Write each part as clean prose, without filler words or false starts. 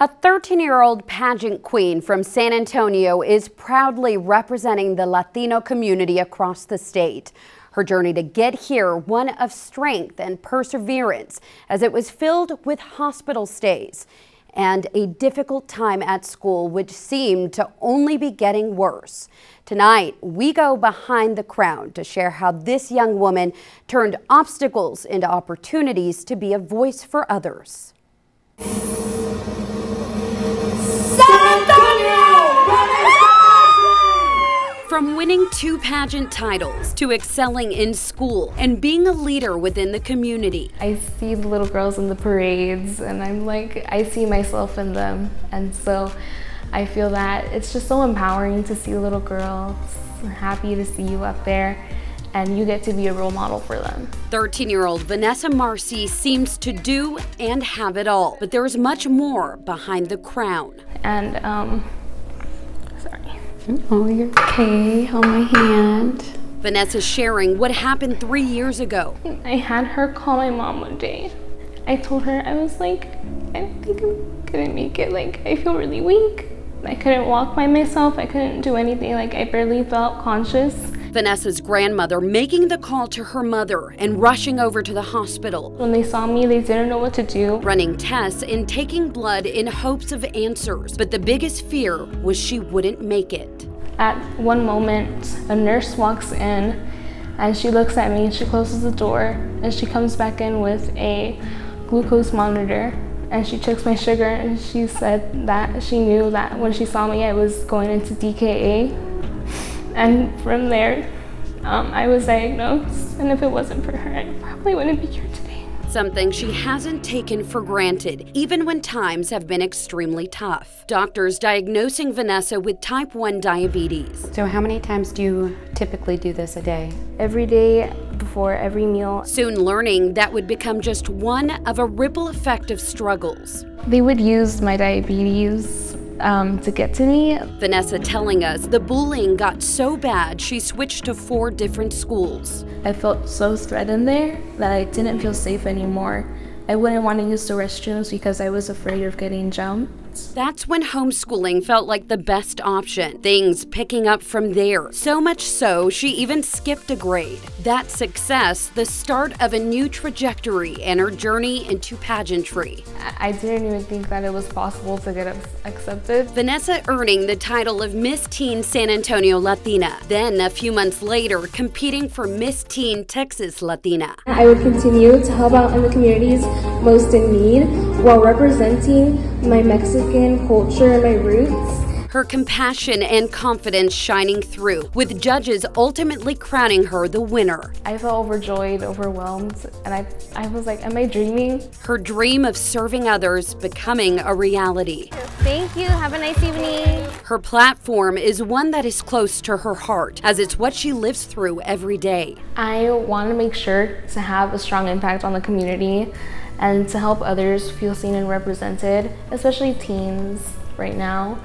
A 13-year-old pageant queen from San Antonio is proudly representing the Latino community across the state. Her journey to get here, one of strength and perseverance, as it was filled with hospital stays and a difficult time at school, which seemed to only be getting worse. Tonight, we go behind the crown to share how this young woman turned obstacles into opportunities to be a voice for others. From winning 2 pageant titles to excelling in school and being a leader within the community. I see the little girls in the parades and I'm like, I see myself in them. And so I feel that it's just so empowering to see little girls. I'm happy to see you up there and you get to be a role model for them. 13-year-old Vanessa Marcy seems to do and have it all, but there is much more behind the crown. And sorry. Oh, you're okay. Hold my hand. Vanessa sharing what happened 3 years ago. I had her call my mom one day. I told her, I was like, I think I'm gonna make it. Like, I feel really weak. I couldn't walk by myself. I couldn't do anything. Like, I barely felt conscious. Vanessa's grandmother making the call to her mother and rushing over to the hospital. When they saw me, they didn't know what to do. Running tests and taking blood in hopes of answers. But the biggest fear was she wouldn't make it. At one moment, a nurse walks in and she looks at me and she closes the door and she comes back in with a glucose monitor and she checks my sugar and she said that she knew that when she saw me I was going into DKA. And from there, I was diagnosed, and if it wasn't for her, I probably wouldn't be here today. Something she hasn't taken for granted, even when times have been extremely tough. Doctors diagnosing Vanessa with type 1 diabetes. So how many times do you typically do this a day? Every day, before every meal. Soon learning that would become just one of a ripple effect of struggles. They would use my diabetes to get to me. Vanessa telling us the bullying got so bad she switched to 4 different schools. I felt so threatened there that I didn't feel safe anymore. I wouldn't want to use the restrooms because I was afraid of getting jumped. That's when homeschooling felt like the best option. Things picking up from there. So much so, she even skipped a grade. That success, the start of a new trajectory and her journey into pageantry. I didn't even think that it was possible to get accepted. Vanessa earning the title of Miss Teen San Antonio Latina. Then, a few months later, competing for Miss Teen Texas Latina. I would continue to help out in the communities most in need while representing my Mexican culture and my roots. Her compassion and confidence shining through, with judges ultimately crowning her the winner. I felt overjoyed, overwhelmed, and I was like, am I dreaming? Her dream of serving others becoming a reality. Thank you. Have a nice evening. Her platform is one that is close to her heart, as it's what she lives through every day. I want to make sure to have a strong impact on the community and to help others feel seen and represented, especially teens right now.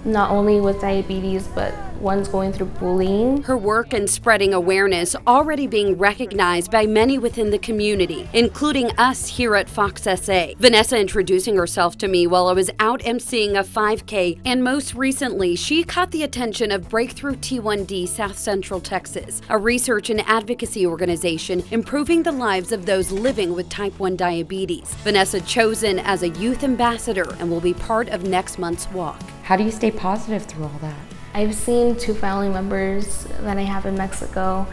Not only with diabetes, but ones going through bullying. Her work in spreading awareness already being recognized by many within the community, including us here at Fox SA. Vanessa introducing herself to me while I was out emceeing a 5K, and most recently, she caught the attention of Breakthrough T1D South Central Texas, a research and advocacy organization improving the lives of those living with type 1 diabetes. Vanessa chosen as a youth ambassador and will be part of next month's walk. How do you stay positive through all that? I've seen 2 family members that I have in Mexico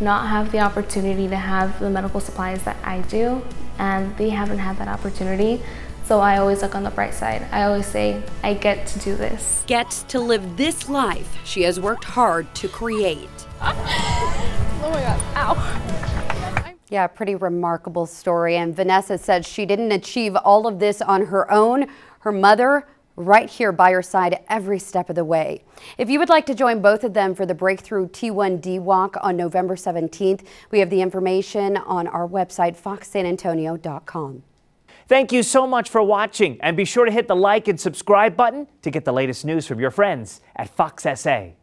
not have the opportunity to have the medical supplies that I do, and they haven't had that opportunity. So I always look on the bright side. I always say, I get to do this. Gets to live this life she has worked hard to create. Oh my God, ow. Yeah, pretty remarkable story. And Vanessa said she didn't achieve all of this on her own. Her mother, right here by her side every step of the way. If you would like to join both of them for the Breakthrough T1D Walk on November 17th, we have the information on our website, foxsanantonio.com. Thank you so much for watching, and be sure to hit the like and subscribe button to get the latest news from your friends at Fox SA.